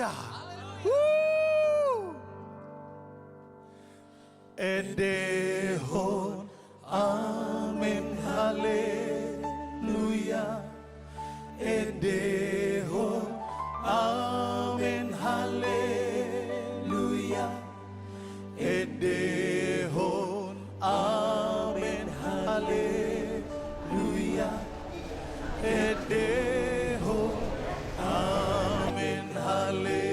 Haleluya. Edehon, amin, haleluya. Edehon, amin, haleluya. Edehon, amin, haleluya. Edehon, amin, haleluya.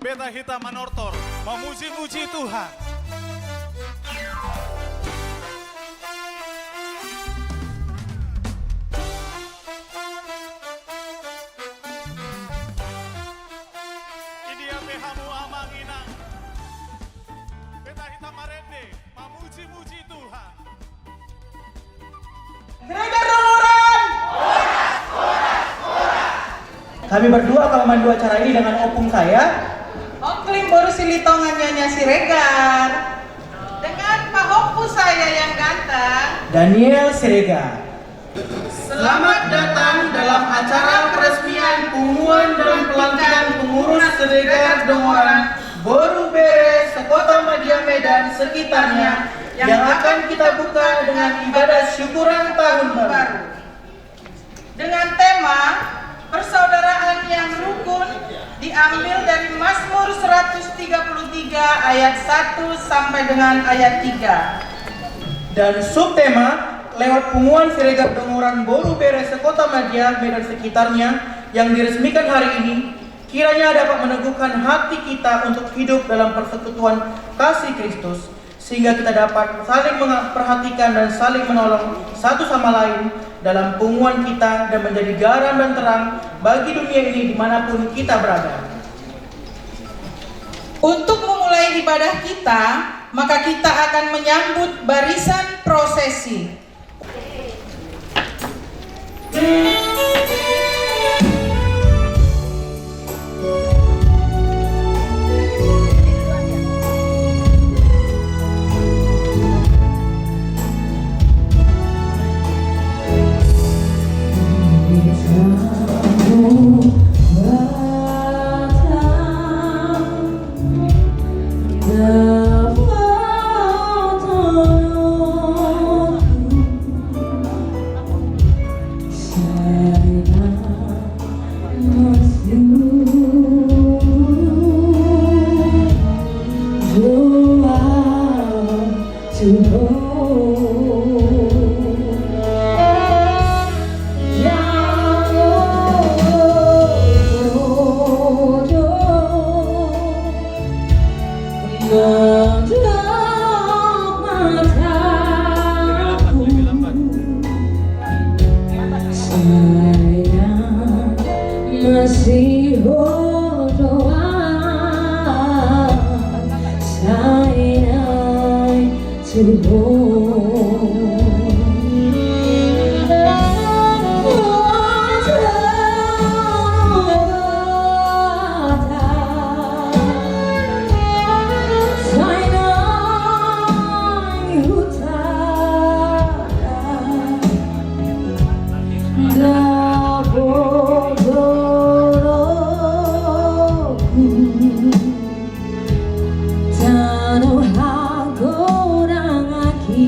Beta Hita Manortor memuji-muji Tuhan. Idia Behamu Amanginang. Beta Hita Marende memuji-muji Tuhan. Gereja Dongoran. Kami berdua akan memandu acara ini dengan opung saya, Oklim Boru Silitongan Nyonya Siregar. Dengan Pak Opus saya yang ganteng, Daniel Siregar. Selamat datang dalam acara peresmian pengumuman dan pelantikan pengurus Siregar Dongoran Boru Bere Sekota Madia Medan sekitarnya yang akan kita buka dengan ibadah syukuran tahun baru. dengan tema persaudaraan yang rukun, diambil dari Mazmur 133 ayat 1 sampai dengan ayat 3. Dan subtema lewat pengumuman Siregar Dongoran Boru Bere Sekota Madia Medan sekitarnya yang diresmikan hari ini, kiranya dapat meneguhkan hati kita untuk hidup dalam persekutuan kasih Kristus, sehingga kita dapat saling memperhatikan dan saling menolong satu sama lain dalam pengumuman kita dan menjadi garam dan terang bagi dunia ini dimanapun kita berada. Untuk memulai ibadah kita, maka kita akan menyambut barisan prosesi. Tanah Hagorangaku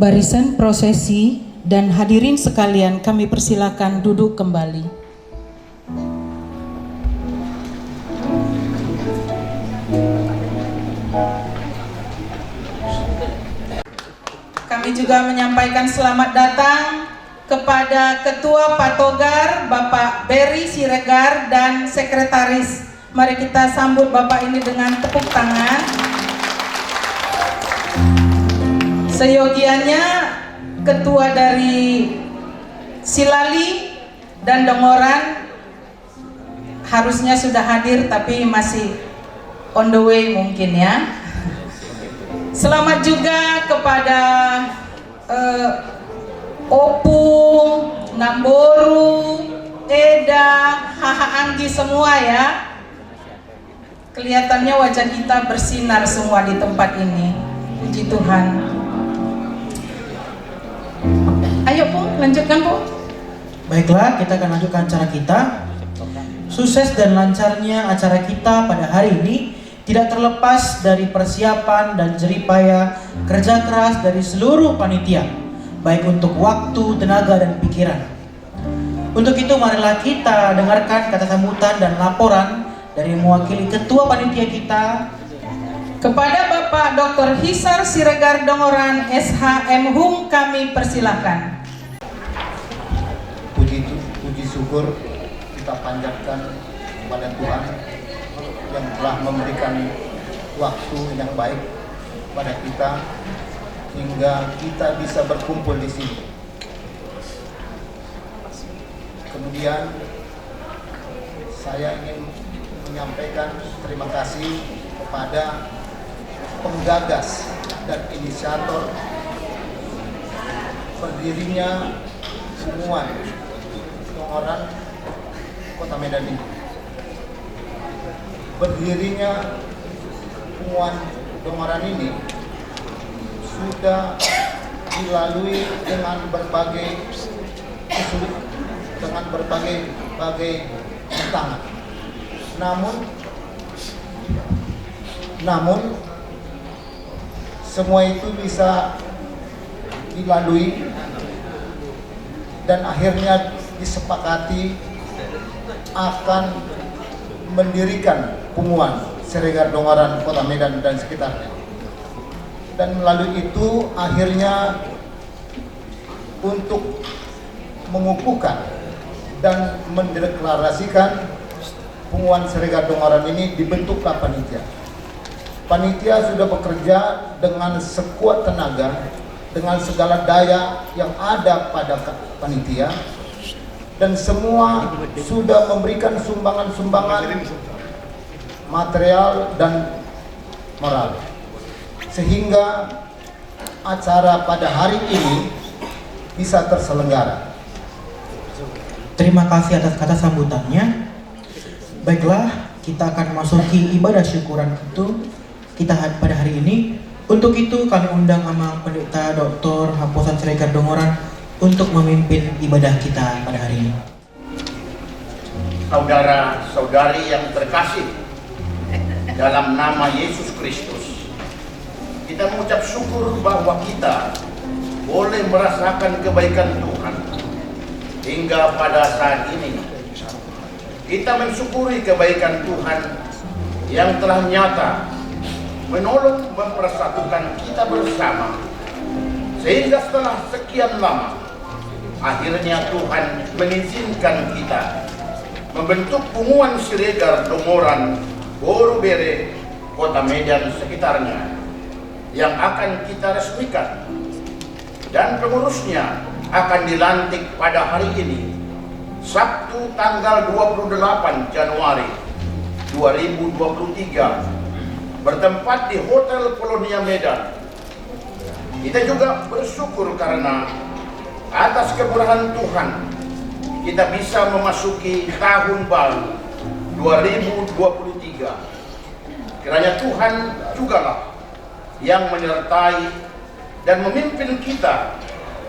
Barisan prosesi dan hadirin sekalian, kami persilakan duduk kembali. Kami juga menyampaikan selamat datang kepada Ketua Patogar Bapak Berry Siregar dan Sekretaris. Mari kita sambut Bapak ini dengan tepuk tangan. Seyogianya Ketua dari Silali dan Dongoran harusnya sudah hadir tapi masih on the way mungkin ya. Selamat juga kepada Opung, Namboru, Eda, Haha Anggi semua ya. Kelihatannya wajah kita bersinar semua di tempat ini. Puji Tuhan. Ayo Pung, lanjutkan Pung. Baiklah, kita akan lanjutkan acara kita. Sukses dan lancarnya acara kita pada hari ini tidak terlepas dari persiapan dan jeripaya kerja keras dari seluruh panitia, baik untuk waktu, tenaga, dan pikiran. Untuk itu marilah kita dengarkan kata sambutan dan laporan dari mewakili Ketua Panitia kita. Kepada Bapak Dr. Hisar Siregar Dongoran SHM Hum kami persilahkan. Puji syukur kita panjatkan kepada Tuhan yang telah memberikan waktu yang baik pada kita hingga kita bisa berkumpul di sini. Kemudian saya ingin menyampaikan terima kasih kepada penggagas dan inisiator berdirinya Punguan Dongoran Kota Medan ini. Berdirinya Punguan Dongoran ini sudah dilalui dengan berbagai kesulitan, dengan berbagai tantangan. Namun semua itu bisa dilalui dan akhirnya disepakati akan mendirikan Punguan Siregar Dongoran Kota Medan dan sekitarnya. Dan melalui itu akhirnya untuk mengukuhkan dan mendeklarasikan Punguan Siregar Dongoran ini dibentuklah panitia. Panitia sudah bekerja dengan sekuat tenaga, dengan segala daya yang ada pada panitia, dan semua sudah memberikan sumbangan-sumbangan material dan moral, sehingga acara pada hari ini bisa terselenggara. Terima kasih atas kata sambutannya. Baiklah, kita akan memasuki ibadah syukuran itu kita pada hari ini. Untuk itu kami undang Amang Pendeta Dr. Haposan Siregar Dongoran untuk memimpin ibadah kita pada hari ini. Saudara-saudari yang terkasih, dalam nama Yesus Kristus, kita mengucap syukur bahwa kita boleh merasakan kebaikan Tuhan hingga pada saat ini. Kita mensyukuri kebaikan Tuhan yang telah nyata menolong mempersatukan kita bersama, sehingga setelah sekian lama akhirnya Tuhan mengizinkan kita membentuk Punguan Siregar Dongoran Borubere Kota Medan sekitarnya yang akan kita resmikan, dan pengurusnya akan dilantik pada hari ini, Sabtu tanggal 28 Januari 2023, bertempat di Hotel Polonia Medan. Kita juga bersyukur karena atas kemurahan Tuhan kita bisa memasuki tahun baru 2023. Kiranya Tuhan jugalah yang menyertai dan memimpin kita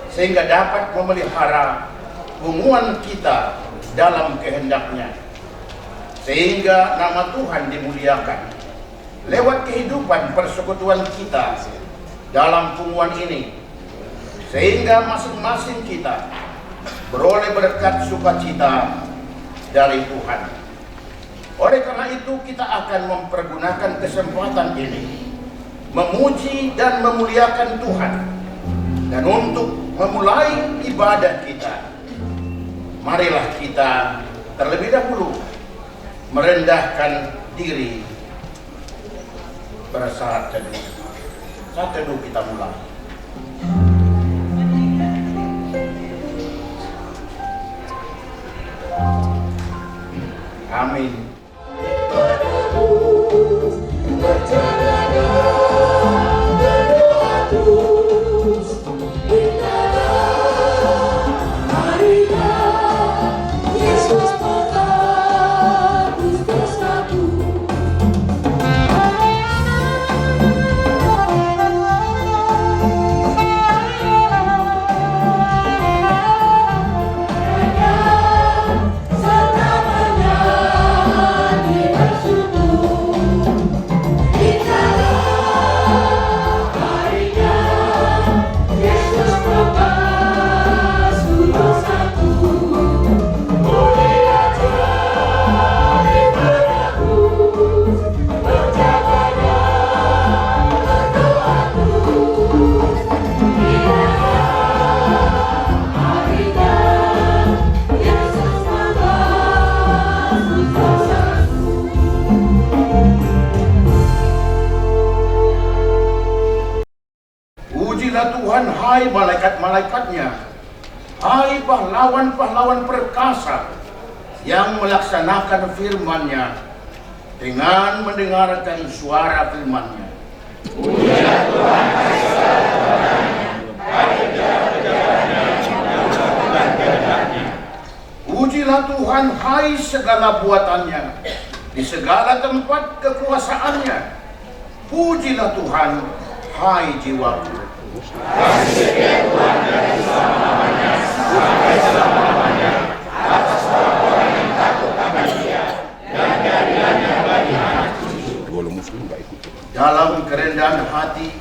sehingga dapat memelihara Punguan kita dalam kehendaknya, sehingga nama Tuhan dimuliakan lewat kehidupan persekutuan kita dalam Punguan ini. sehingga masing-masing kita beroleh berkat sukacita dari Tuhan. Oleh karena itu kita akan mempergunakan kesempatan ini memuji dan memuliakan Tuhan. Dan untuk memulai ibadah kita, marilah kita terlebih dahulu merendahkan diri bersaat teduh. Saat teduh kita mulai. Amin. Pujilah Tuhan, hai malaikat-malaikatnya, hai pahlawan-pahlawan perkasa yang melaksanakan firman-Nya dengan mendengarkan suara firman-Nya. Pujilah Tuhan, hai segala-galanya, hai kejaran-kejarannya, pujilah Tuhan, hai segala buatannya, di segala tempat kekuasaannya. Pujilah Tuhan, hai jiwaku. Kasih setia Tuhan dari selama-lamanya sampai selama-lamanya atas orang yang takut akan Dia dan keadilannya bagi anak cucu. Dalam kerendahan hati,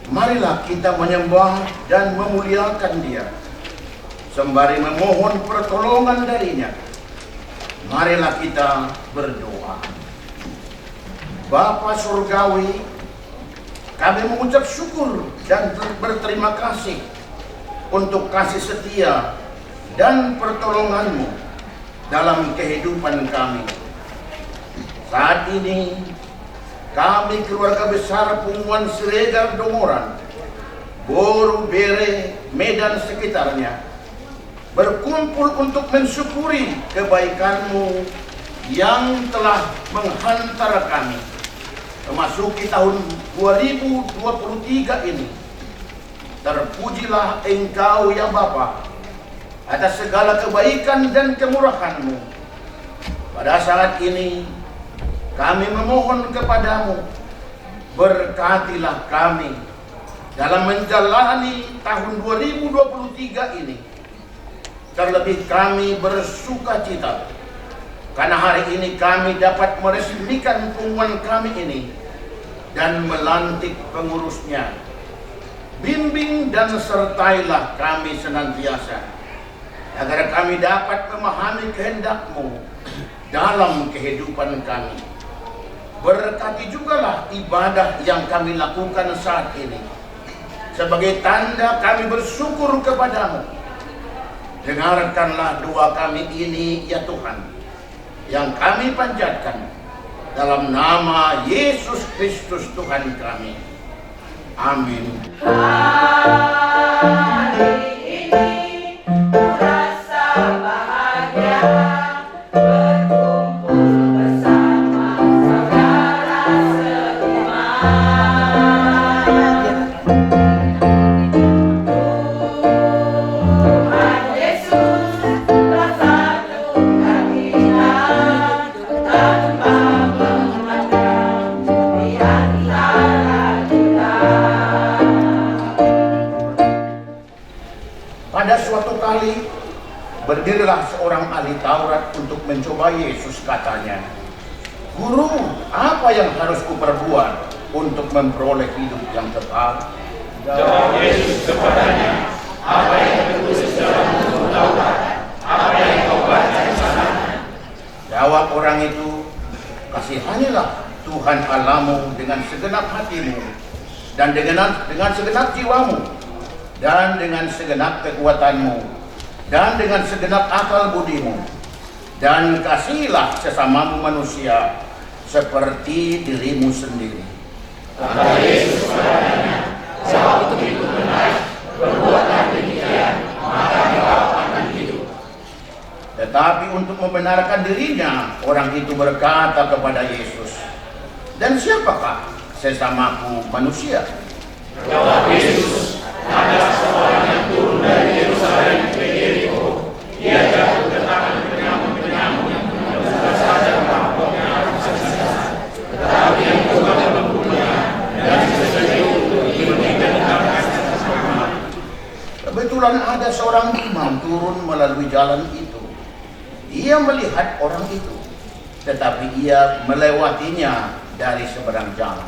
marilah kita menyembah dan memuliakan Dia sembari memohon pertolongan darinya. Marilah kita berdoa. Bapa Surgawi, kami mengucap syukur dan berterima kasih untuk kasih setia dan pertolongan-Mu dalam kehidupan kami. Saat ini, kami keluarga besar Punguan Siregar Dongoran, Boru Bere, Medan sekitarnya, berkumpul untuk mensyukuri kebaikan-Mu yang telah menghantar kami memasuki tahun 2023 ini. Terpujilah Engkau ya Bapa atas segala kebaikan dan kemurahan-Mu. Pada saat ini kami memohon kepadamu, berkatilah kami dalam menjalani tahun 2023 ini. Terlebih kami bersuka cita karena hari ini kami dapat meresmikan punguan kami ini dan melantik pengurusnya. Bimbing dan sertailah kami senantiasa agar kami dapat memahami kehendak-Mu dalam kehidupan kami. Berkati jugalah ibadah yang kami lakukan saat ini sebagai tanda kami bersyukur kepadamu. Dengarkanlah doa kami ini ya Tuhan, yang kami panjatkan dalam nama Yesus Kristus Tuhan kami. Amin. Hari ini ku rasa bahagia berkumpul bersama saudara seiman. Tuhan Yesus telah satukan kita tanpa memandang di antara kita. Pada suatu kali, berdirilah seorang ahli Taurat untuk mencoba Yesus. Katanya, "Guru, apa yang harus kuperbuat untuk memperoleh hidup yang kekal?" Jawab Yesus kepadanya, apa yang tertulis dalam buku Taurat? Apa yang kau baca di sana? Jawab orang itu, kasihanilah Tuhan Allahmu dengan segenap hatimu, dan dengan segenap jiwamu, dan dengan segenap kekuatanmu, dan dengan segenap akal budimu, dan kasihilah sesamamu manusia seperti dirimu sendiri. Kata Yesus kepadanya, jawab itu benar, perbuatlah demikian, maka engkau akan hidup. Tetapi untuk membenarkan dirinya, orang itu berkata kepada Yesus, dan siapakah sesamaku manusia? Jawab Yesus, ada seorang yang turun dari Yerusalem ke Yeriko. Dia jatuh ke tangan penyamun-penyamun yang menebas saja merampoknya sisa-sisa. Tetapi yang Tuhan membunuhnya dan sesuai untuk meninggalkan sesama. Kebetulan ada seorang imam turun melalui jalan itu. Ia melihat orang itu, tetapi ia melewatinya dari seberang jalan.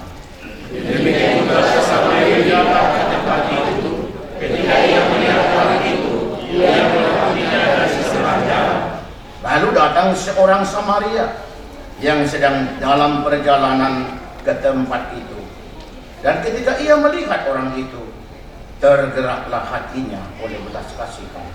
Demikian juga Samaria datang ke tempat itu. Ketika ia melihat orang itu, ia melewatinya dari seberang jalan. Lalu datang seorang Samaria yang sedang dalam perjalanan ke tempat itu. Dan ketika ia melihat orang itu, tergeraklah hatinya oleh belas kasihan.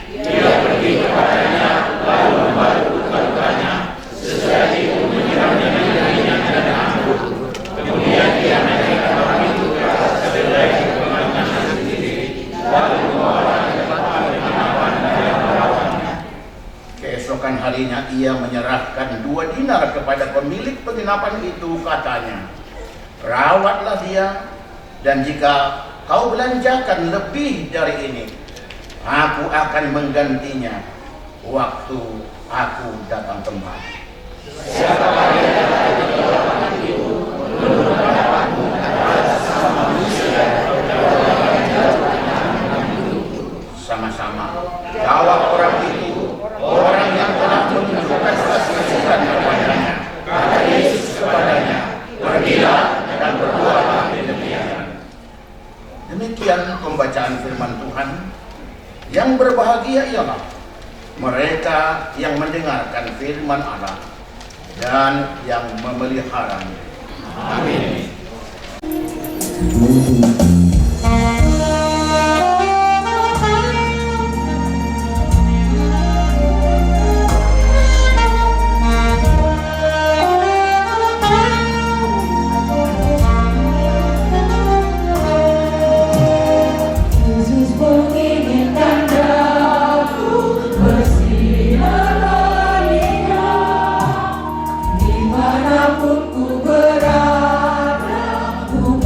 Ia pergi kepadanya, lalu membalut luka-lukanya, sesudah itu menyiramnya dengan minyak dan anggur. Kemudian ia menaikkan orang itu ke atas keledai pengangkatan sendiri, lalu membawa ke tempat penginapan dan merawatnya. Keesokan harinya ia menyerahkan 2 dinar kepada pemilik penginapan itu, katanya, rawatlah dia, dan jika kau belanjakan lebih dari ini, aku akan menggantinya waktu aku datang kembali. Siapakah yang datang ke orang itu menurut pendapatmu adalah sesama manusia sama-sama. Jawab orang itu, orang yang telah menunjukkan kasihan kepadanya. Kata Yesus kepadanya, pergilah dan berbuatlah demikian. Demikian pembacaan firman Tuhan. Yang berbahagia ialah mereka yang mendengarkan firman Allah dan yang memeliharanya. Amin. Dimanapun ku berada, ku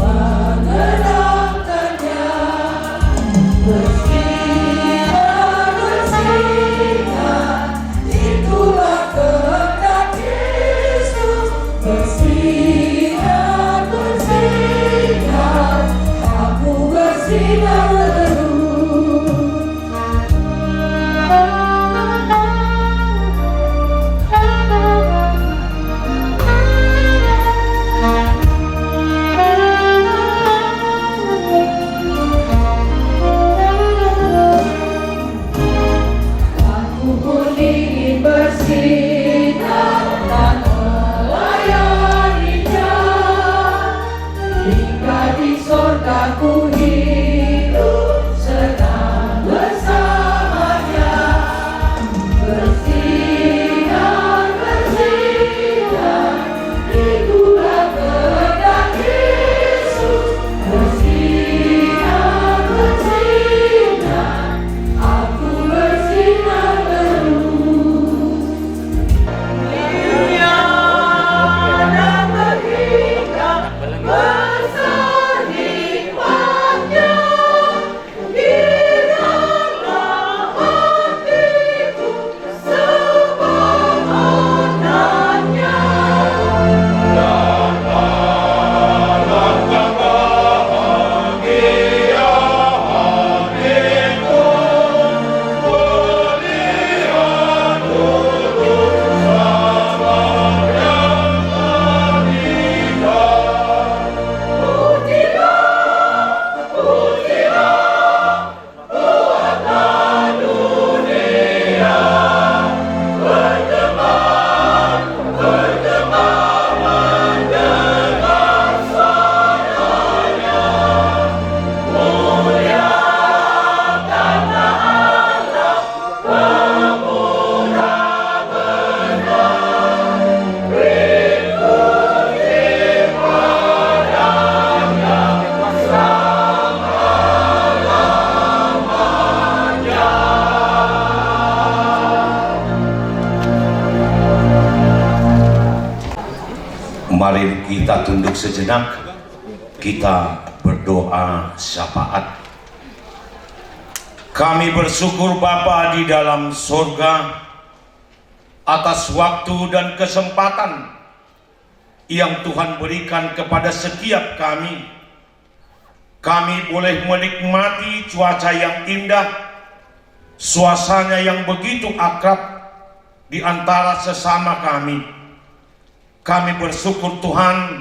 Mari kita tunduk sejenak, kita berdoa syafaat. Kami bersyukur Bapa di dalam surga atas waktu dan kesempatan yang Tuhan berikan kepada setiap kami. Kami boleh menikmati cuaca yang indah, suasana yang begitu akrab di antara sesama kami. Kami bersyukur Tuhan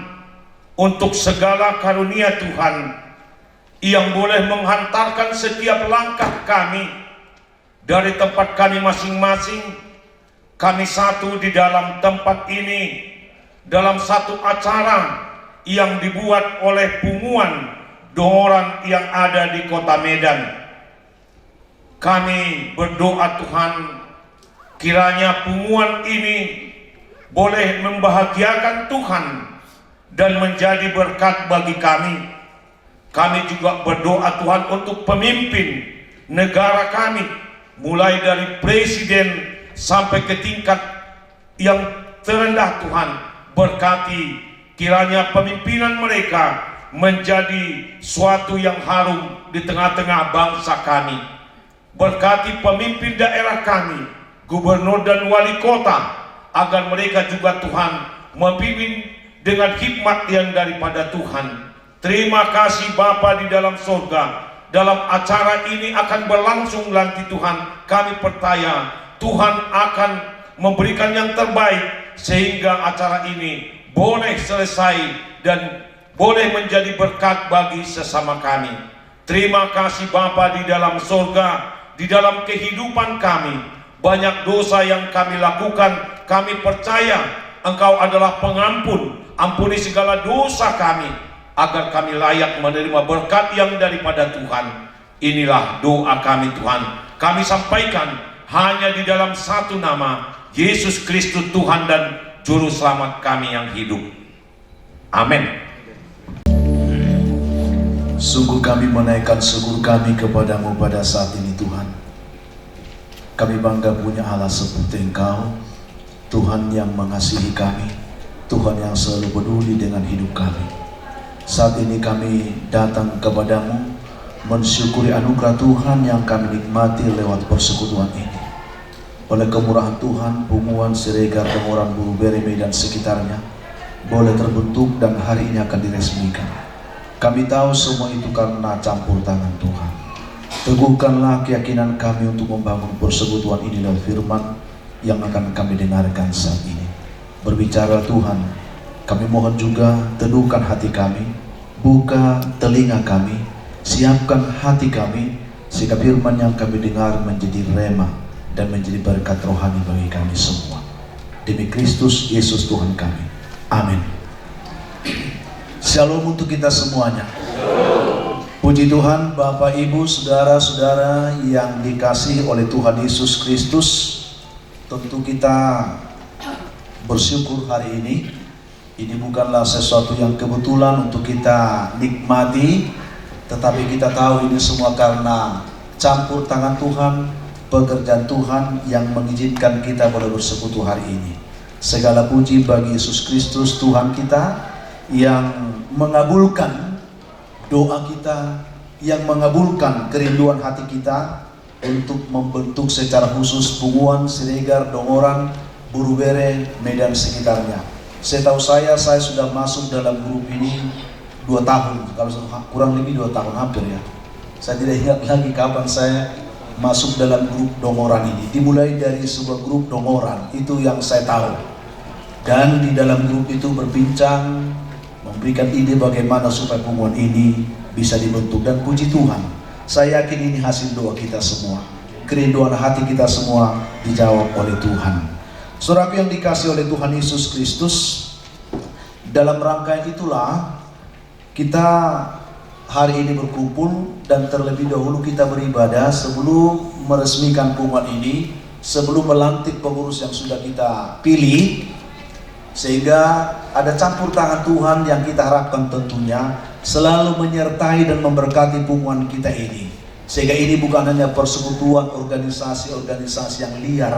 untuk segala karunia Tuhan yang boleh menghantarkan setiap langkah kami dari tempat kami masing-masing. Kami satu di dalam tempat ini, dalam satu acara yang dibuat oleh Punguan Dongoran yang ada di Kota Medan. Kami berdoa Tuhan, kiranya Punguan ini boleh membahagiakan Tuhan dan menjadi berkat bagi kami. Kami juga berdoa Tuhan untuk pemimpin negara kami, mulai dari presiden sampai ke tingkat yang terendah. Tuhan berkati, kiranya pemimpinan mereka menjadi suatu yang harum di tengah-tengah bangsa kami. Berkati pemimpin daerah kami, gubernur dan wali kota, agar mereka juga Tuhan memimpin dengan hikmat yang daripada Tuhan. Terima kasih Bapa di dalam surga. Dalam acara ini akan berlangsung nanti Tuhan, kami percaya Tuhan akan memberikan yang terbaik sehingga acara ini boleh selesai dan boleh menjadi berkat bagi sesama kami. Terima kasih Bapa di dalam surga. Di dalam kehidupan kami banyak dosa yang kami lakukan. Kami percaya Engkau adalah pengampun. Ampuni segala dosa kami, agar kami layak menerima berkat yang daripada Tuhan. Inilah doa kami Tuhan. Kami sampaikan hanya di dalam satu nama, Yesus Kristus Tuhan dan Juru Selamat kami yang hidup. Amin. Sungguh kami menaikkan syukur kami kepadamu pada saat ini Tuhan. Kami bangga punya Allah seperti Engkau, Tuhan yang mengasihi kami, Tuhan yang selalu peduli dengan hidup kami. Saat ini kami datang kepadamu mensyukuri anugerah Tuhan yang kami nikmati lewat persekutuan ini. Oleh kemurahan Tuhan, Punguan Siregar Dongoran Buru Bere Medan sekitarnya boleh terbentuk dan hari ini akan diresmikan. Kami tahu semua itu karena campur tangan Tuhan. Teguhkanlah keyakinan kami untuk membangun persekutuan ini lewat firman yang akan kami dengarkan saat ini. Berbicara Tuhan, kami mohon juga teduhkan hati kami, buka telinga kami, siapkan hati kami, sehingga firman yang kami dengar menjadi rema dan menjadi berkat rohani bagi kami semua. Demi Kristus Yesus Tuhan kami. Amin. Shalom untuk kita semuanya. Puji Tuhan, Bapak, Ibu, saudara-saudara yang dikasihi oleh Tuhan Yesus Kristus. Tentu kita bersyukur hari ini. Ini bukanlah sesuatu yang kebetulan untuk kita nikmati, tetapi kita tahu ini semua karena campur tangan Tuhan, pekerjaan Tuhan yang mengizinkan kita boleh bersekutu hari ini. Segala puji bagi Yesus Kristus Tuhan kita yang mengabulkan doa kita, yang mengabulkan kerinduan hati kita untuk membentuk secara khusus Punguan Siregar Dongoran Buru Bere Medan sekitarnya. Setahu saya sudah masuk dalam grup ini 2 tahun, kalau kurang lebih 2 tahun hampir ya. Saya tidak ingat lagi kapan saya masuk dalam grup Dongoran ini. Dimulai dari sebuah grup Dongoran, itu yang saya tahu. Dan di dalam grup itu berbincang, memberikan ide bagaimana supaya Punguan ini bisa dibentuk. Dan puji Tuhan, saya yakin ini hasil doa kita semua. Kerinduan hati kita semua dijawab oleh Tuhan. Saudaraku yang dikasih oleh Tuhan Yesus Kristus, dalam rangkaian itulah kita hari ini berkumpul dan terlebih dahulu kita beribadah sebelum meresmikan Punguan ini, sebelum melantik pengurus yang sudah kita pilih, sehingga ada campur tangan Tuhan yang kita harapkan tentunya selalu menyertai dan memberkati Punguan kita ini. Sehingga ini bukan hanya persekutuan organisasi-organisasi yang liar,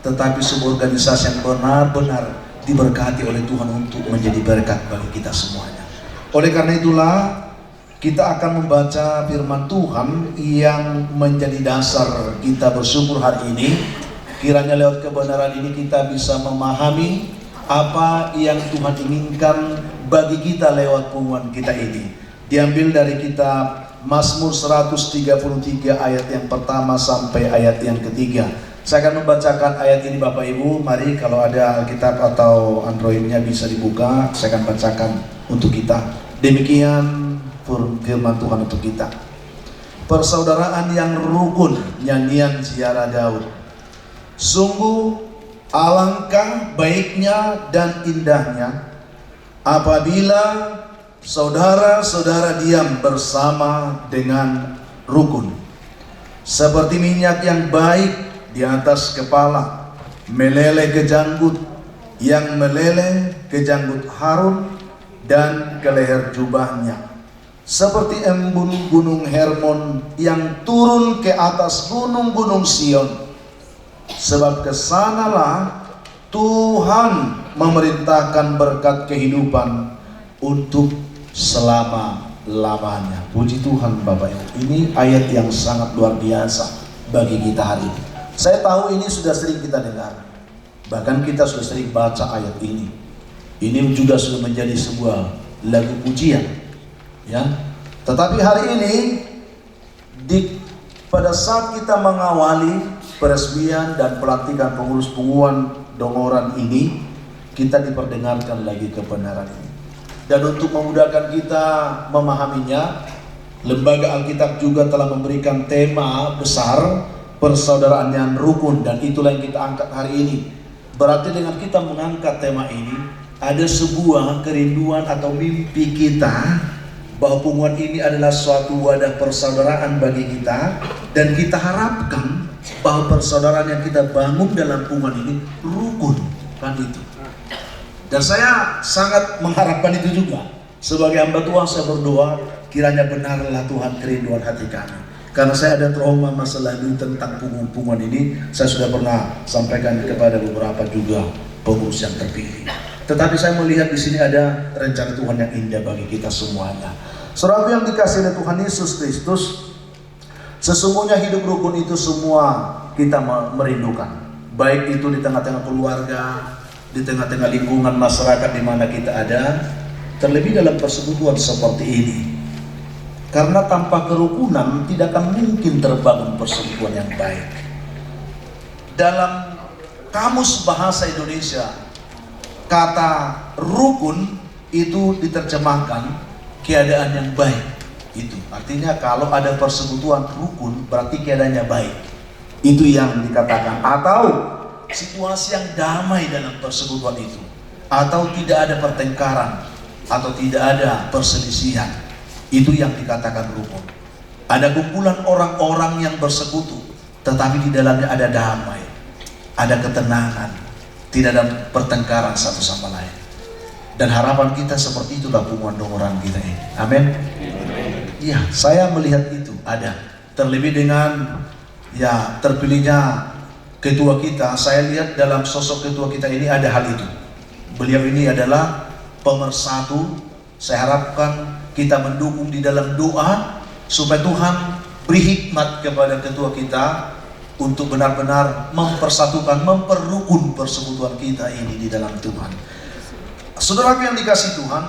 tetapi sebuah organisasi yang benar-benar diberkati oleh Tuhan untuk menjadi berkat bagi kita semuanya. Oleh karena itulah kita akan membaca firman Tuhan yang menjadi dasar kita bersyukur hari ini. Kiranya lewat kebenaran ini kita bisa memahami apa yang Tuhan inginkan bagi kita lewat pengumuman kita ini. Diambil dari kitab Mazmur 133 ayat yang pertama sampai ayat yang ketiga. Saya akan membacakan ayat ini Bapak Ibu. Mari kalau ada Alkitab atau Androidnya bisa dibuka. Saya akan bacakan untuk kita. Demikian firman Tuhan untuk kita. Persaudaraan yang rukun, nyanyian ziarah Daud. Sungguh alangkah baiknya dan indahnya apabila saudara-saudara diam bersama dengan rukun. Seperti minyak yang baik di atas kepala, meleleh ke janggut, yang meleleh ke janggut Harun dan ke leher jubahnya. Seperti embun gunung Hermon yang turun ke atas gunung-gunung Sion. Sebab kesanalah Tuhan memerintahkan berkat kehidupan untuk selama-lamanya. Puji Tuhan Bapak Ibu. Ini ayat yang sangat luar biasa bagi kita hari ini. Saya tahu ini sudah sering kita dengar. Bahkan kita sudah sering baca ayat ini. Ini juga sudah menjadi sebuah lagu pujian. Ya. Tetapi hari ini pada saat kita mengawali peresmian dan pelantikan pengurus pengumuman Dongoran ini, kita diperdengarkan lagi kebenaran ini. Dan untuk memudahkan kita memahaminya, Lembaga Alkitab juga telah memberikan tema besar persaudaraan yang rukun, dan itulah yang kita angkat hari ini. Berarti dengan kita mengangkat tema ini, ada sebuah kerinduan atau mimpi kita bahwa pengumuman ini adalah suatu wadah persaudaraan bagi kita, dan kita harapkan bahwa persaudaraan yang kita bangun dalam pengumuman ini rukun, kan itu. Dan saya sangat mengharapkan itu juga. Sebagai hamba Tuhan saya berdoa, kiranya benarlah Tuhan kerinduan hati kami. Karena saya ada trauma masa lalu tentang pengumuman ini. Saya sudah pernah sampaikan kepada beberapa juga pengurus yang terpilih. Tetapi saya melihat di sini ada rencana Tuhan yang indah bagi kita semuanya. Saudara yang dikasihi oleh Tuhan Yesus Kristus, sesungguhnya hidup rukun itu semua kita merindukan. Baik itu di tengah-tengah keluarga, di tengah-tengah lingkungan masyarakat di mana kita ada, terlebih dalam persekutuan seperti ini. Karena tanpa kerukunan tidak akan mungkin terbangun persekutuan yang baik. Dalam Kamus Bahasa Indonesia, kata rukun itu diterjemahkan keadaan yang baik. Itu artinya kalau ada persekutuan rukun berarti keadaannya baik. Itu yang dikatakan. Atau situasi yang damai dalam persekutuan itu, atau tidak ada pertengkaran, atau tidak ada perselisihan. Itu yang dikatakan rukun. Ada kumpulan orang-orang yang bersekutu, tetapi di dalamnya ada damai, ada ketenangan, tidak ada pertengkaran satu sama lain. Dan harapan kita seperti itulah pengumuman Dongoran kita ini. Amin. Ya, saya melihat itu ada. Terlebih dengan ya terpilihnya ketua kita, saya lihat dalam sosok ketua kita ini ada hal itu. Beliau ini adalah pemersatu. Saya harapkan kita mendukung di dalam doa supaya Tuhan beri hikmat kepada ketua kita untuk benar-benar mempersatukan, memperrukun persekutuan kita ini di dalam Tuhan. Saudara yang dikasihi Tuhan,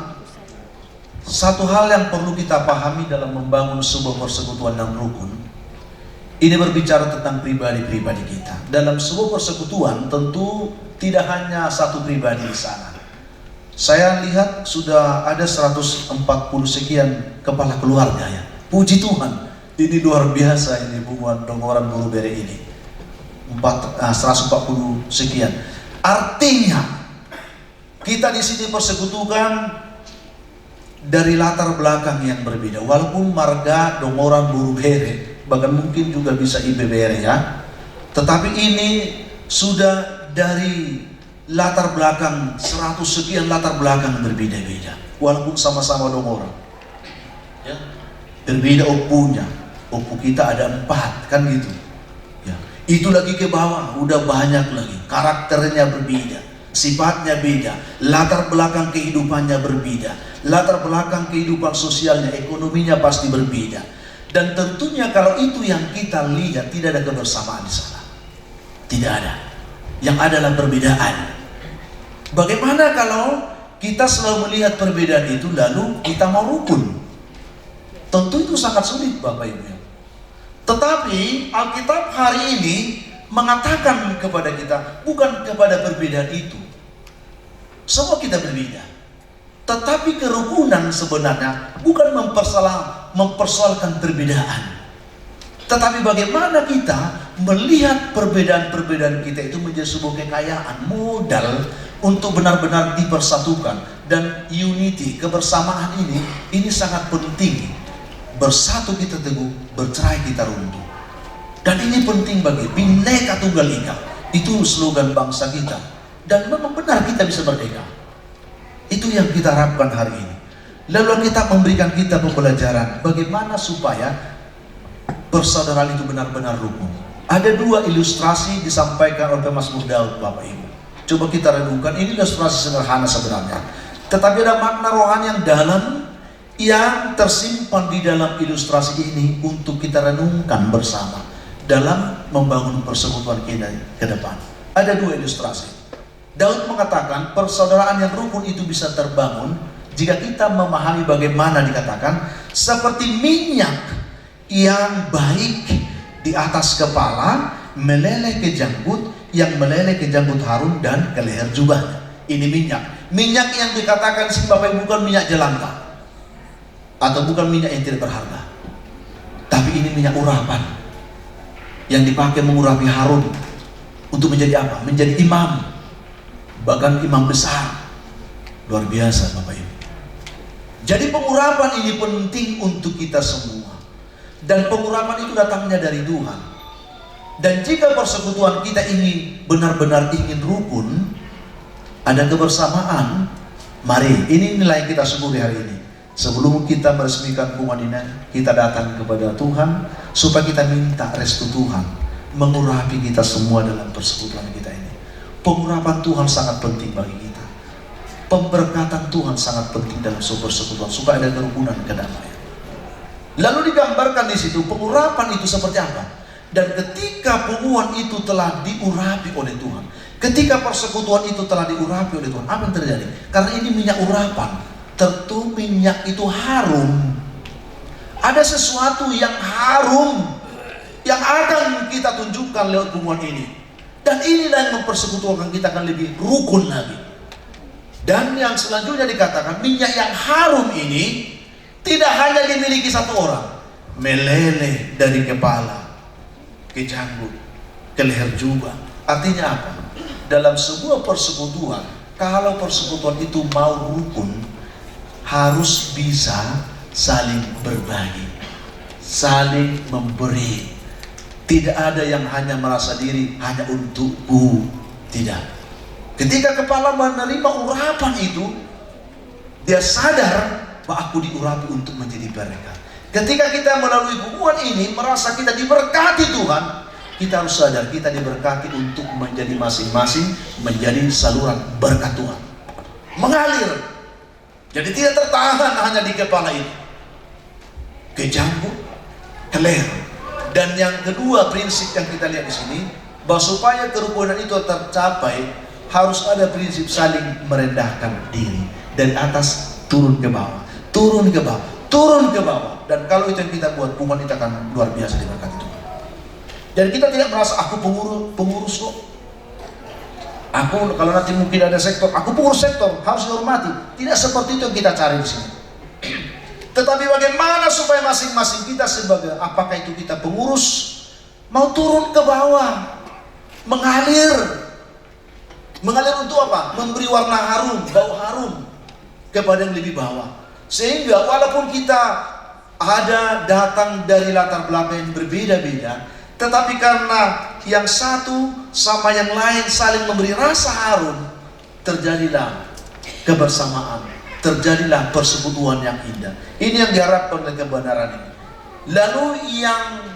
satu hal yang perlu kita pahami dalam membangun sebuah persekutuan yang rukun, ini berbicara tentang pribadi-pribadi kita. Dalam sebuah persekutuan tentu tidak hanya satu pribadi di sana. Saya lihat sudah ada 140 sekian kepala keluarga ya. Puji Tuhan, ini luar biasa ini pengumuman Dongoran Boru Bere ini. 140 sekian. Artinya kita di sini persekutukan dari latar belakang yang berbeda. Walaupun marga Dongoran Boru Bere, bahkan mungkin juga bisa IBBR ya. Tetapi ini sudah dari latar belakang 100 sekian latar belakang berbeda-beda. Walaupun sama-sama Dongoran. Ya. Berbeda opunya. Opu kita ada 4 kan gitu. Ya. Itu lagi ke bawah udah banyak lagi. Karakternya berbeda. sifatnya beda, latar belakang kehidupannya berbeda, latar belakang kehidupan sosialnya, ekonominya pasti berbeda. Dan tentunya kalau itu yang kita lihat, tidak ada kebersamaan di sana. Tidak ada. Yang adalah perbedaan. Bagaimana kalau kita selalu melihat perbedaan itu lalu kita mau rukun? Tentu itu sangat sulit, Bapak Ibu. Tetapi Alkitab hari ini mengatakan kepada kita, bukan kepada perbedaan itu. Semua kita berbeda. Tetapi kerukunan sebenarnya bukan mempersoalkan perbedaan. Tetapi bagaimana kita melihat perbedaan-perbedaan kita itu menjadi sebuah kekayaan, modal untuk benar-benar dipersatukan. Dan unity, kebersamaan ini sangat penting. Bersatu kita teguh, bercerai kita runtuh. Dan ini penting bagi Bhinneka Tunggal Ika. Itu slogan bangsa kita. Dan memang benar kita bisa merdeka. Itu yang kita harapkan hari ini. Lalu kita memberikan kita pembelajaran bagaimana supaya persaudaraan itu benar-benar rukun. Ada dua ilustrasi disampaikan oleh Mazmur Daud, Bapak Ibu. Coba kita renungkan, ini ilustrasi sederhana sebenarnya. Tetapi ada makna rohani yang dalam yang tersimpan di dalam ilustrasi ini untuk kita renungkan bersama dalam membangun persekutuan kita ke depan. Ada dua ilustrasi. Daud mengatakan persaudaraan yang rukun itu bisa terbangun jika kita memahami bagaimana dikatakan seperti minyak yang baik di atas kepala meleleh ke janggut, yang meleleh ke janggut Harun dan ke leher jubahnya. Ini minyak yang dikatakan sih Bapak Ibu bukan minyak jelantah atau bukan minyak yang tidak berharga, tapi ini minyak urapan yang dipakai mengurapi Harun untuk menjadi apa? Menjadi imam. Bahkan imam besar. Luar biasa Bapak Ibu. Jadi pengurapan ini penting untuk kita semua. Dan pengurapan itu datangnya dari Tuhan. Dan jika persekutuan kita ini benar-benar ingin rukun, ada kebersamaan, mari, ini nilai kita syukuri hari ini. Sebelum kita meresmikan hubungan ini, kita datang kepada Tuhan supaya kita minta restu Tuhan mengurapi kita semua dalam persekutuan kita ini. Pengurapan Tuhan sangat penting bagi kita. Pemberkatan Tuhan sangat penting dalam sebuah persekutuan supaya ada kerukunan, kedamaian. Lalu digambarkan di situ pengurapan itu seperti apa? Dan ketika hubungan itu telah diurapi oleh Tuhan, ketika persekutuan itu telah diurapi oleh Tuhan, apa yang terjadi? Karena ini minyak urapan, tentu minyak itu harum. Ada sesuatu yang harum yang akan kita tunjukkan lewat hubungan ini. Dan inilah yang mempersekutukan kita akan lebih rukun lagi. Dan yang selanjutnya dikatakan minyak yang harum ini tidak hanya dimiliki satu orang, meleleh dari kepala ke janggut, ke leher jubah. Artinya apa? Dalam sebuah persekutuan, kalau persekutuan itu mau rukun, harus bisa saling berbagi, saling memberi. Tidak ada yang hanya merasa diri hanya untukku. Tidak. Ketika kepala menerima urapan itu, dia sadar bahwa aku diurapi untuk menjadi berkat. Ketika kita melalui hubungan ini merasa kita diberkati Tuhan, kita harus sadar kita diberkati untuk menjadi masing-masing menjadi saluran berkat Tuhan, mengalir. Jadi tidak tertahan hanya di kepala itu, ke janggut, ke leher. Dan yang kedua prinsip yang kita lihat di sini, bahwa supaya kerukunan itu tercapai harus ada prinsip saling merendahkan diri dari atas turun ke bawah, turun ke bawah, turun ke bawah. Dan kalau itu yang kita buat, hubungan kita akan luar biasa diberkati Tuhan. Dan kita tidak merasa aku pengurus kok. Aku kalau nanti mungkin ada sektor, aku pengurus sektor harus dihormati. Tidak seperti itu yang kita cari di sini. Tetapi bagaimana supaya masing-masing kita sebagai, apakah itu kita pengurus, mau turun ke bawah, mengalir untuk apa? Memberi warna harum, bau harum kepada yang lebih bawah. Sehingga walaupun kita ada datang dari latar belakang yang berbeda-beda, tetapi karena yang satu sama yang lain saling memberi rasa harum, terjadilah kebersamaan, terjadilah persekutuan yang indah. Ini yang diharapkan oleh kebenaran ini. Lalu yang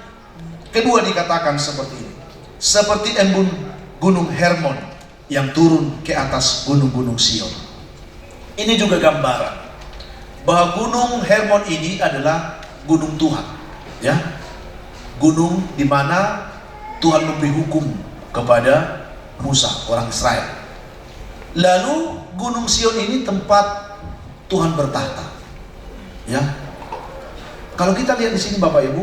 kedua dikatakan seperti ini, seperti embun gunung Hermon. yang turun ke atas gunung-gunung Sion. Ini juga gambaran bahwa gunung Hermon ini adalah gunung Tuhan, ya, gunung di mana Tuhan memberi hukum kepada Musa, orang Israel. Lalu gunung Sion ini tempat Tuhan bertahta, ya. Kalau kita lihat di sini Bapak Ibu,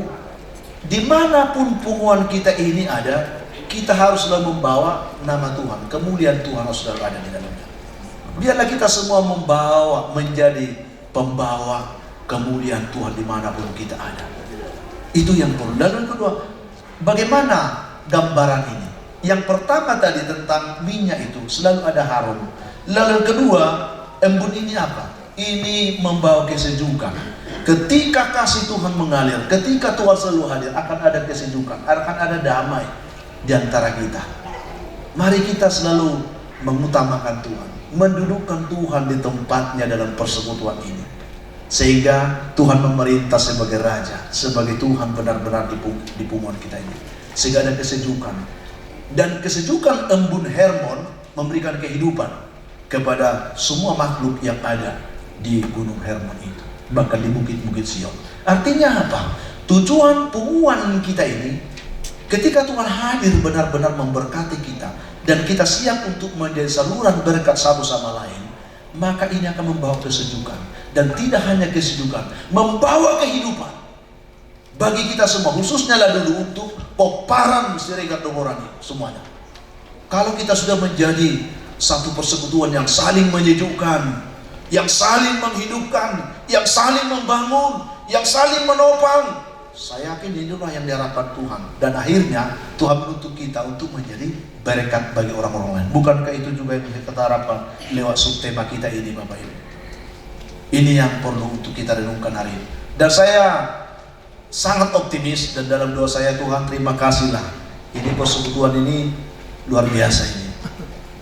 dimanapun punguan kita ini ada, kita harus selalu membawa nama Tuhan, kemuliaan Tuhan harus selalu ada di dalamnya. Biarlah kita semua membawa, menjadi pembawa kemuliaan Tuhan dimanapun kita ada. Itu yang perlu. Lalu yang kedua, bagaimana gambaran ini? Yang pertama tadi tentang minyak itu selalu ada harum. Lalu yang kedua, embun ini apa? Ini membawa kesejukan. Ketika kasih Tuhan mengalir, ketika Tuhan selalu hadir, akan ada kesejukan, akan ada damai di antara kita. Mari kita selalu mengutamakan Tuhan, mendudukkan Tuhan di tempatnya dalam persekutuan ini, sehingga Tuhan memerintah sebagai Raja, sebagai Tuhan benar-benar di punguan kita ini, sehingga ada kesejukan. Dan kesejukan embun Hermon memberikan kehidupan kepada semua makhluk yang ada di gunung Hermon itu, bahkan di bukit-bukit Sion. Artinya apa? Tujuan punguan kita ini, ketika Tuhan hadir benar-benar memberkati kita, dan kita siap untuk menjadi saluran berkat satu sama lain, maka ini akan membawa kesejukan. Dan tidak hanya kesejukan, membawa kehidupan bagi kita semua, khususnya lah dulu untuk peparan Siregar Dongorani semuanya. Kalau kita sudah menjadi satu persekutuan yang saling menyejukkan, yang saling menghidupkan, yang saling membangun, yang saling menopang, saya yakin inilah yang diharapkan Tuhan. Dan akhirnya Tuhan menuntut kita untuk menjadi berkat bagi orang-orang lain. Bukankah itu juga yang kita harapkan lewat subtema kita ini Bapak Ibu? Ini yang perlu untuk kita renungkan hari ini. Dan saya sangat optimis, dan dalam doa saya, Tuhan terima kasihlah, ini persekutuan ini luar biasa ini.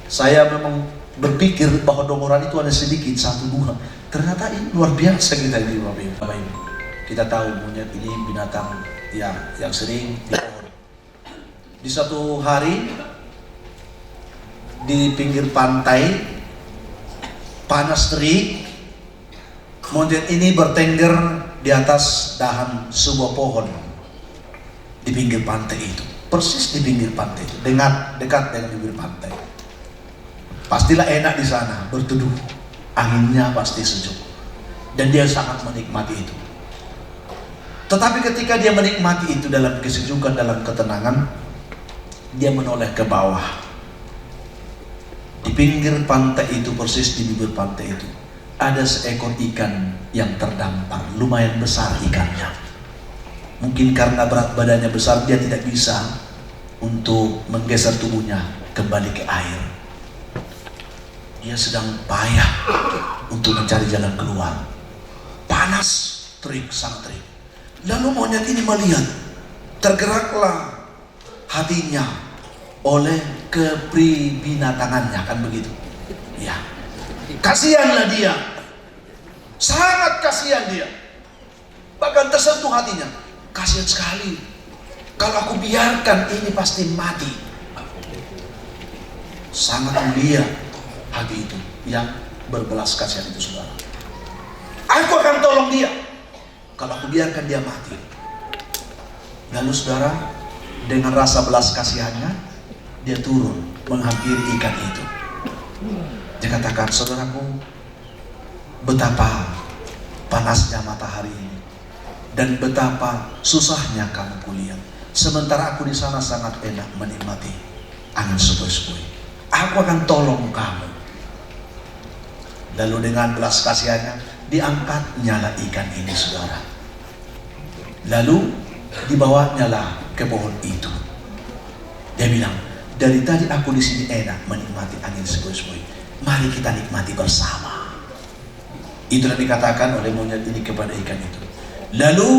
Saya memang berpikir bahwa Dongoran itu ada sedikit, satu dua, ternyata ini luar biasa kita ini Bapak Ibu. Kita tahu monyet ini binatang yang sering di pohon. Di satu hari di pinggir pantai panas terik, monyet ini bertengger di atas dahan sebuah pohon di pinggir pantai itu, persis di pinggir pantai itu, dekat dengan bibir pantai. Pastilah enak di sana berteduh, anginnya pasti sejuk, dan dia sangat menikmati itu. Tetapi ketika dia menikmati itu dalam kesejukan, dalam ketenangan, dia menoleh ke bawah. Di pinggir pantai itu, persis di bibir pantai itu, ada seekor ikan yang terdampar, lumayan besar ikannya. Mungkin karena berat badannya besar, dia tidak bisa untuk menggeser tubuhnya kembali ke air. Dia sedang payah untuk mencari jalan keluar. Panas, terik, sangat terik. Lalu monyet ini melihat, tergeraklah hatinya oleh kepribinatangannya, kan begitu? Ya, kasihanlah dia, sangat kasihan dia, bahkan tersentuh hatinya. Kasihan sekali, kalau aku biarkan ini pasti mati. Sangat mulia hati itu yang berbelas kasihan itu, saudara. Aku akan tolong dia kalau aku biarkan dia mati. Lalu saudara, dengan rasa belas kasihannya, dia turun menghampiri ikan itu. Dia katakan, saudaraku, betapa panasnya matahari ini, dan betapa susahnya kamu kuliah, sementara aku di sana sangat enak menikmati angin sepoi-sepoi. Aku akan tolong kamu. Lalu dengan belas kasihannya, diangkatnya lah ikan ini, saudara. Lalu dibawanya lah ke pohon itu. Dia bilang, dari tadi aku di sini enak menikmati angin sepoi-sepoi. Mari kita nikmati bersama. Itulah dikatakan oleh monyet ini kepada ikan itu. Lalu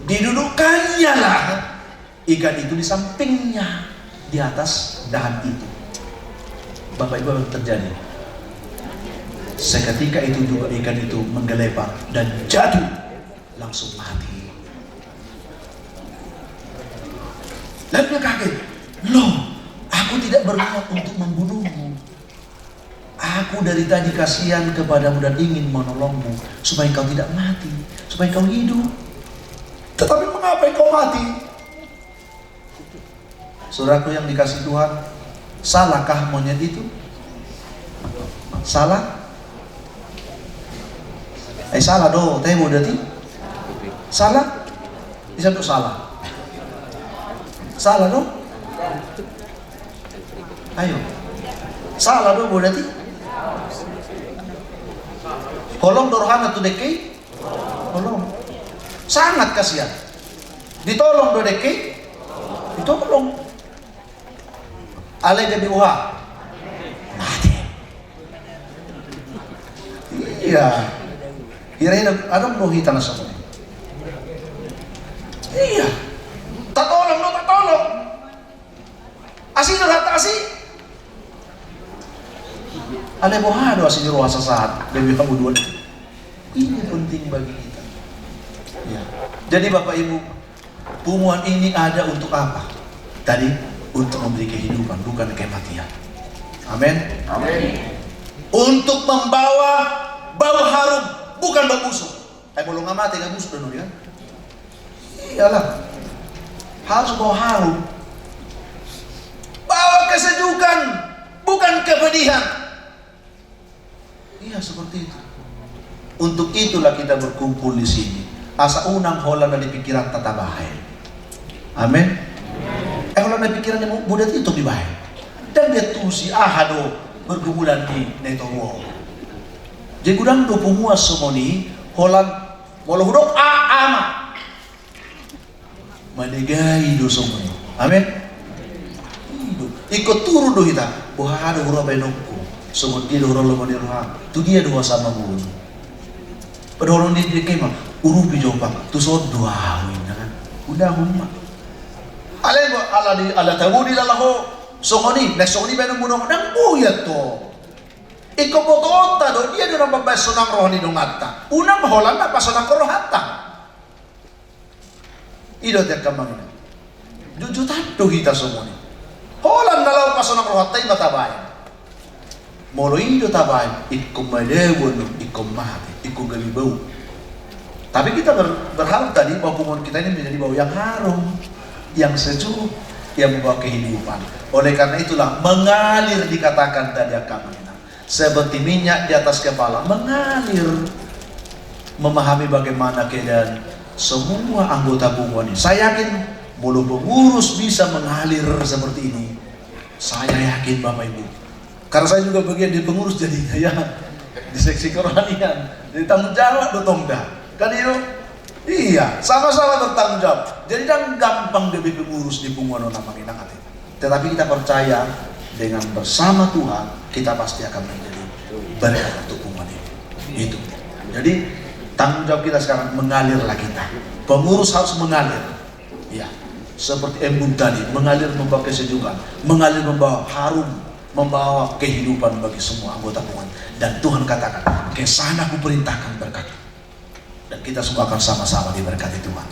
didudukkannya lah ikan itu di sampingnya, di atas dahan itu. Bapak Ibu, apa yang terjadi? Seketika itu juga ikan itu menggelepar dan jatuh, langsung mati. Lalu dia kaget, loh, aku tidak berniat untuk membunuhmu. Aku dari tadi kasihan kepadamu dan ingin menolongmu supaya engkau tidak mati, supaya engkau hidup. Tetapi mengapa engkau mati? Saudaraku yang dikasih Tuhan, salahkah monyet itu? Salah? Salah doh, teh bodati. Salah? Bisa tuh salah. Salah doh? Ayo. Salah doh bodati. Holong dorhana tu deke. Holong. Sangat kasihan. Ditolong do deke. Ditolong. Ale jadi uha. Mati. Iya. Kira-kira ada menuhi tanah semua. Iya. Tak tolong, tak tolong. Asih rata asih. Ale bohado asih di ruang saat lebih kamu dua. Ini penting bagi kita. Ya. Jadi Bapak Ibu, punguan ini ada untuk apa? Tadi untuk memberi kehidupan, bukan kematian. Amin. Amin. Untuk membawa bau harum, bukan bau busuk. Belum mati nggak busuk dulu ya? Iyalah, harus bau harum. Bawa kesejukan, bukan kepedihan. Iya seperti itu. Untuk itulah kita berkumpul di sini. Asa unang hola dari pikiran tata bahaya. Amin. Hola dari pikiran yang mudah itu dibahaya. Dan dia tusi ahado bergumulan di netoro. Jadi gudang do pumua semoni holan walau hudok ama manegai do semoni. Amin. Ikut turu do kita. Wah ada hura benokku. Semut dia do hura lemani roha. Tu dia dua sama bulu. Pada orang di kema urupi jopang. Tu so dua hawin kan. Udah humma. Ale ala di ala tabu di lalaho semoni. Nek semoni benok bunong nang buyat to. Iko botota do dia do nambah sonang rohani do ngata. Una maholan na pasonang rohata. Ido te kamang. Jujutan do kita semoni. Holan dalau pasonang rohata i matabay. Molo ido tabay ikum madewon ikum mati ikum galibau. Tapi kita berharap tadi bahwa punguan kita ini menjadi bau yang harum, yang sejuk, yang membawa kehidupan. Oleh karena itulah mengalir dikatakan tadi akan seperti minyak di atas kepala mengalir, memahami bagaimana keadaan semua anggota punguan ini. Saya yakin mulut pengurus bisa mengalir seperti ini. Saya yakin Bapak Ibu, karena saya juga bagian di pengurus jadinya ya, di seksi kerohanian, jadi tanggung jawab dotong dah. Kan itu, iya, sama-sama bertanggung jawab. Jadi jangan gampang demi pengurus di punguan nama kita. Tetapi kita percaya dengan bersama Tuhan kita pasti akan menjadi berkat untuk punguan ini. Itu. Jadi tanggung jawab kita sekarang mengalirlah kita. Pengurus harus mengalir. Ya, seperti embun tadi, mengalir membawa kesejukan, mengalir membawa harum, membawa kehidupan bagi semua anggota punguan. Dan Tuhan katakan, kesana aku perintahkan berkat. Dan kita semua akan sama-sama diberkati Tuhan.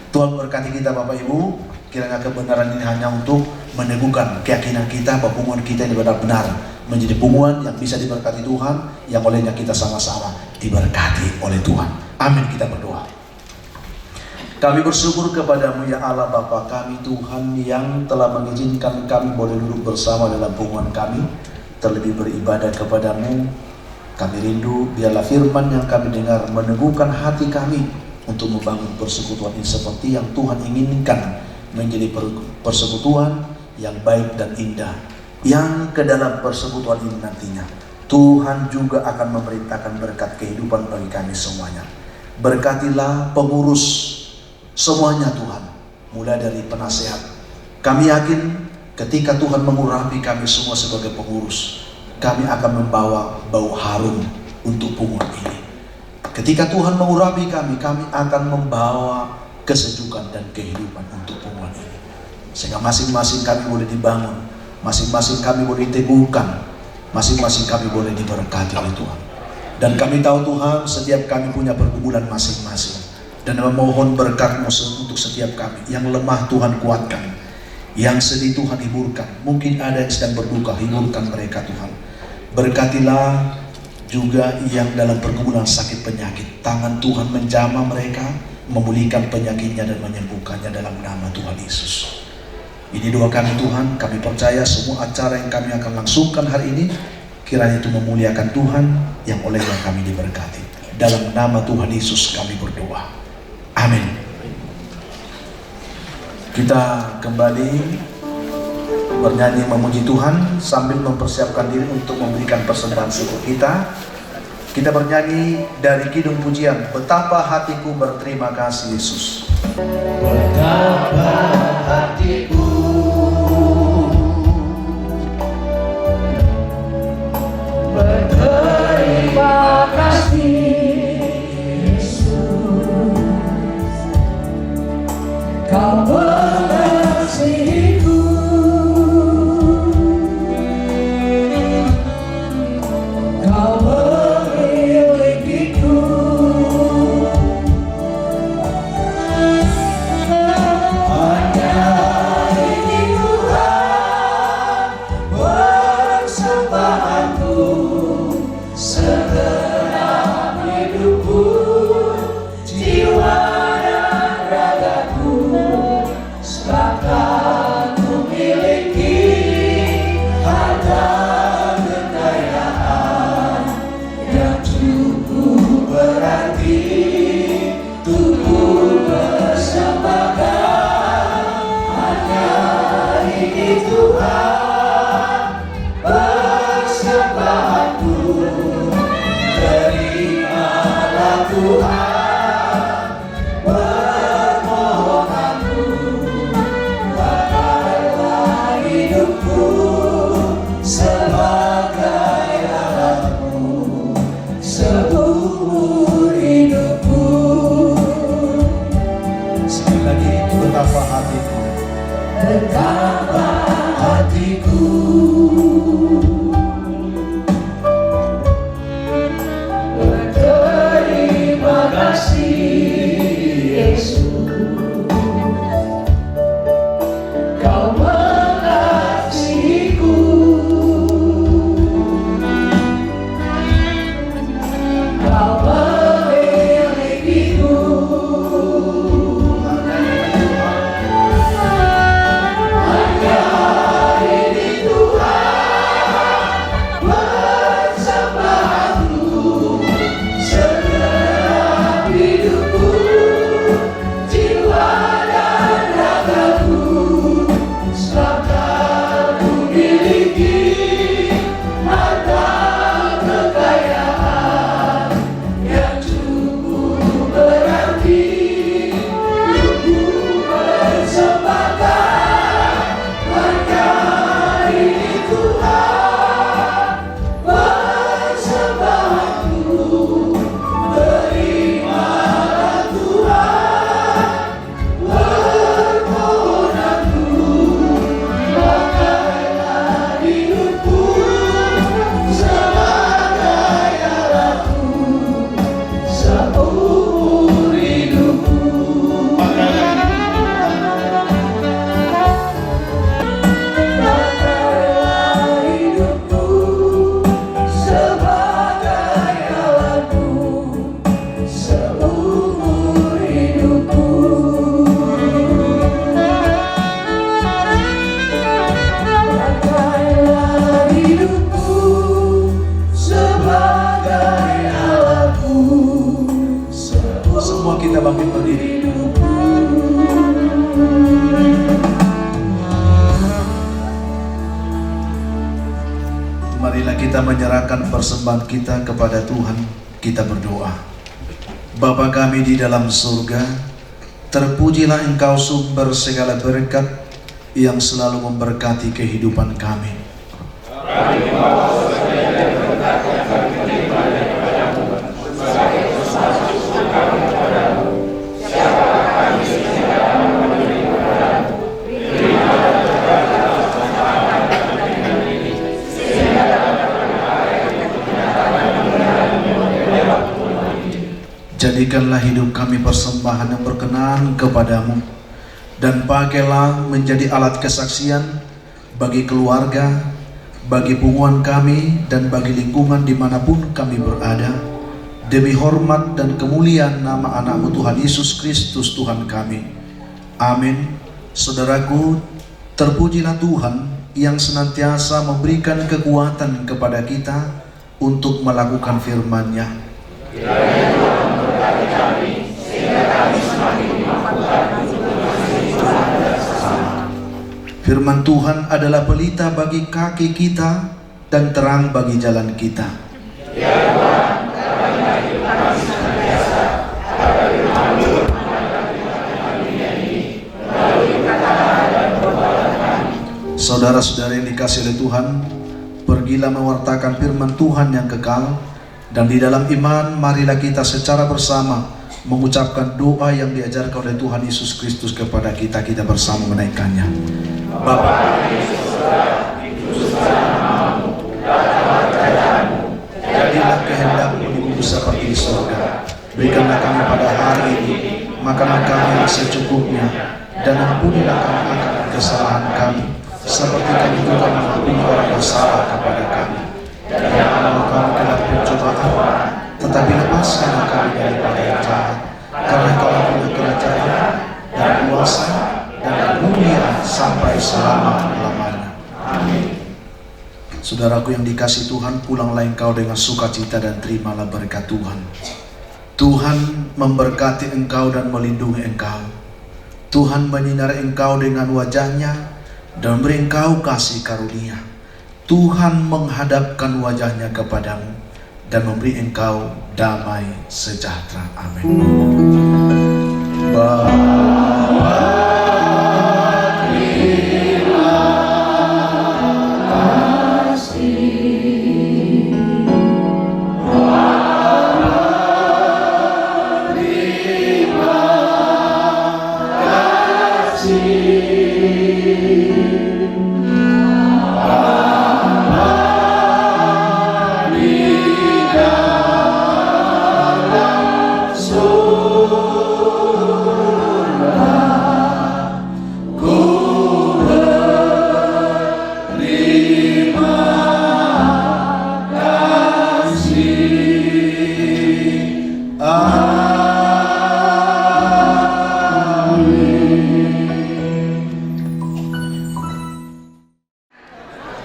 Tuhan berkati kita Bapak Ibu. Kiranya kebenaran ini hanya untuk meneguhkan keyakinan kita bahwa punguan kita ini benar-benar menjadi punguan yang bisa diberkati Tuhan, yang olehnya kita sama-sama diberkati oleh Tuhan. Amin, kita berdoa. Kami bersyukur kepadamu ya Allah Bapa kami Tuhan yang telah mengizinkan kami boleh duduk bersama dalam punguan kami, terlebih beribadah kepadamu. Kami rindu biarlah firman yang kami dengar meneguhkan hati kami untuk membangun persekutuan ini seperti yang Tuhan inginkan, menjadi persekutuan yang baik dan indah, yang ke dalam persekutuan ini nantinya Tuhan juga akan memerintahkan berkat kehidupan bagi kami semuanya. Berkatilah pengurus semuanya Tuhan, mulai dari penasehat. Kami yakin ketika Tuhan mengurapi kami semua sebagai pengurus, kami akan membawa bau harum untuk punguan ini. Ketika Tuhan mengurapi kami, kami akan membawa kesejukan dan kehidupan untuk punguan ini. Sehingga masing-masing kami boleh dibangun, masing-masing kami boleh diteguhkan, masing-masing kami boleh diberkati oleh Tuhan. Dan kami tahu Tuhan, setiap kami punya pergumulan masing-masing. Dan memohon berkat-Mu untuk setiap kami. Yang lemah Tuhan kuatkan, yang sedih Tuhan hiburkan. Mungkin ada yang sedang berduka, hiburkan mereka Tuhan. Berkatilah juga yang dalam pergumulan sakit penyakit. Tangan Tuhan menjamah mereka, memulihkan penyakitnya dan menyembuhkannya dalam nama Tuhan Yesus. Ini doa kami Tuhan, kami percaya semua acara yang kami akan langsungkan hari ini kiranya itu memuliakan Tuhan yang olehnya kami diberkati. Dalam nama Tuhan Yesus kami berdoa. Amin. Kita kembali bernyanyi memuji Tuhan sambil mempersiapkan diri untuk memberikan persembahan syukur kita. Kita bernyanyi dari kidung pujian, betapa hatiku berterima kasih Yesus. Betapa hatiku berterima kasih Yesus, Kau mengasihiku, Kau memilikiku, hanya ini Tuhan persembahanku, segenap hidupku, jiwa dan ragaku, seakan ku miliki harta kekayaan yang cukup berarti untuk ku persembahkan. Hanya ini Tuhan persembahanku, terimalah Tuhan permohonanku, pakailah hidupku sebagai alatmu seumur hidupku. Sekali lagi, betapa hatiku, Betapa hatiku berterima kasih Yesus, Kau mengasihiku, Kau memilikiku, hanya ini Tuhan persembahanku, segenap hidupku, jiwa dan ragaku, seakan ku miliki harta kekayaan yang cukup berarti untuk ku persembahkan. Hanya ini Tuhan persembahanku, terimalah Tuhan permohonanku, pakailah hidupku sebagai alatmu seumur hidupku. Pakailah hidupku sebagai alatmu seumur hidupku. Pakailah hidupku sebagai alatmu semua kita bangkit berdiri. Marilah kita menyerahkan persembahan kita kepada Tuhan. Kita berdoa. Bapa kami di dalam surga, terpujilah Engkau sumber segala berkat yang selalu memberkati kehidupan kami. Jadikanlah hidup kami persembahan yang berkenan kepadamu, dan pakailah menjadi alat kesaksian bagi keluarga, bagi punguan kami dan bagi lingkungan dimanapun kami berada, demi hormat dan kemuliaan nama anak-Mu Tuhan Yesus Kristus Tuhan kami. Amin. Saudaraku, terpujilah Tuhan yang senantiasa memberikan kekuatan kepada kita untuk melakukan firman-Nya. Kiranya Tuhan memberkati kami, sehingga kami semakin dimampukan untuk mengasihi Tuhan dan sesama. Firman Tuhan adalah pelita bagi kaki kita dan terang bagi jalan kita. Ya Tuhan, teranglah hidup kami senantiasa, agar firman-Mu memancarkan kami ini melalui kata-kata dan perbuatan kami. Saudara-saudara yang dikasihi oleh Tuhan, pergilah mewartakan firman Tuhan yang kekal, dan di dalam iman marilah kita secara bersama mengucapkan doa yang diajarkan oleh Tuhan Yesus Kristus kepada kita. Kita bersama menaikkannya. Bapa yang di surga, dikuduskanlah namamu, datanglah kerajaanmu, jadilah kehendak-Mu di bumi seperti di surga. Berikanlah kami pada hari ini makanan kami yang secukupnya, dan ampunilah kami akan kesalahan kami, seperti kami juga mengampuni orang bersalah kepada kami. Dan janganlah kami ke dalam pencobaan, tetapi lepaskanlah kami daripada yang jahat. Karena Kau punya kerajaan dan kuasa dan kemuliaan sampai selama-lamanya. Amin. Saudaraku yang dikasihi Tuhan, pulanglah engkau dengan sukacita dan terimalah berkat Tuhan. Tuhan memberkati engkau dan melindungi engkau. Tuhan menyinari engkau dengan wajah-Nya dan beri engkau kasih karunia. Tuhan menghadapkan wajah-Nya kepadamu dan memberi engkau damai sejahtera. Amin.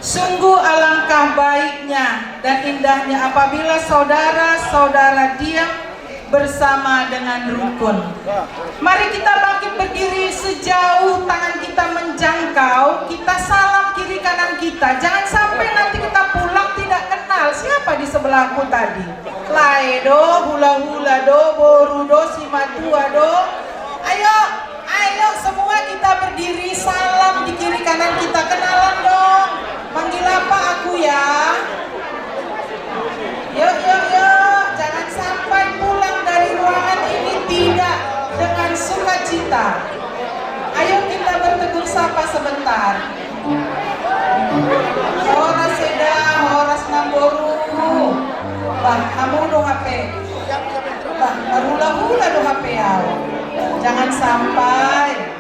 Sungguh alangkah baiknya dan indahnya apabila saudara-saudara diam bersama dengan rukun. Mari kita bangkit berdiri sejauh tangan kita menjangkau. Kita salam kiri kanan kita. Jangan sampai nanti kita pulang tidak kenal siapa di sebelahku tadi. Laedo, hula-hula do, borudo, simatua do. Ayo semua kita berdiri, salam di kiri kanan kita, kenalan dong. Manggil apa aku ya? Yuk, jangan sampai pulang dari ruangan ini tidak dengan sukacita. Ayo kita bertegur sapa sebentar. Horas seda, horas namboru. Bah, kamu do HP. Bah, hula-hula do HP ya. Jangan sampai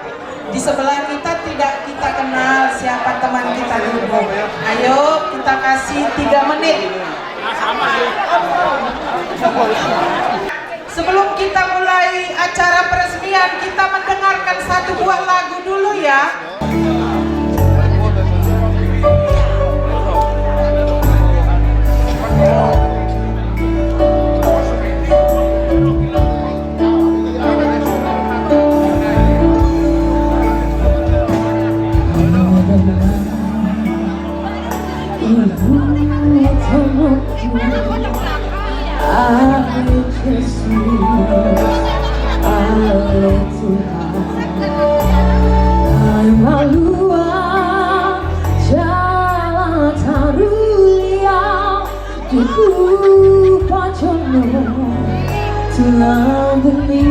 di sebelah kita tidak kita kenal siapa teman kita dulu. Ayo kita kasih 3 menit. Sebelum kita mulai acara peresmian, kita mendengarkan satu buah lagu dulu ya. Tuhan bumi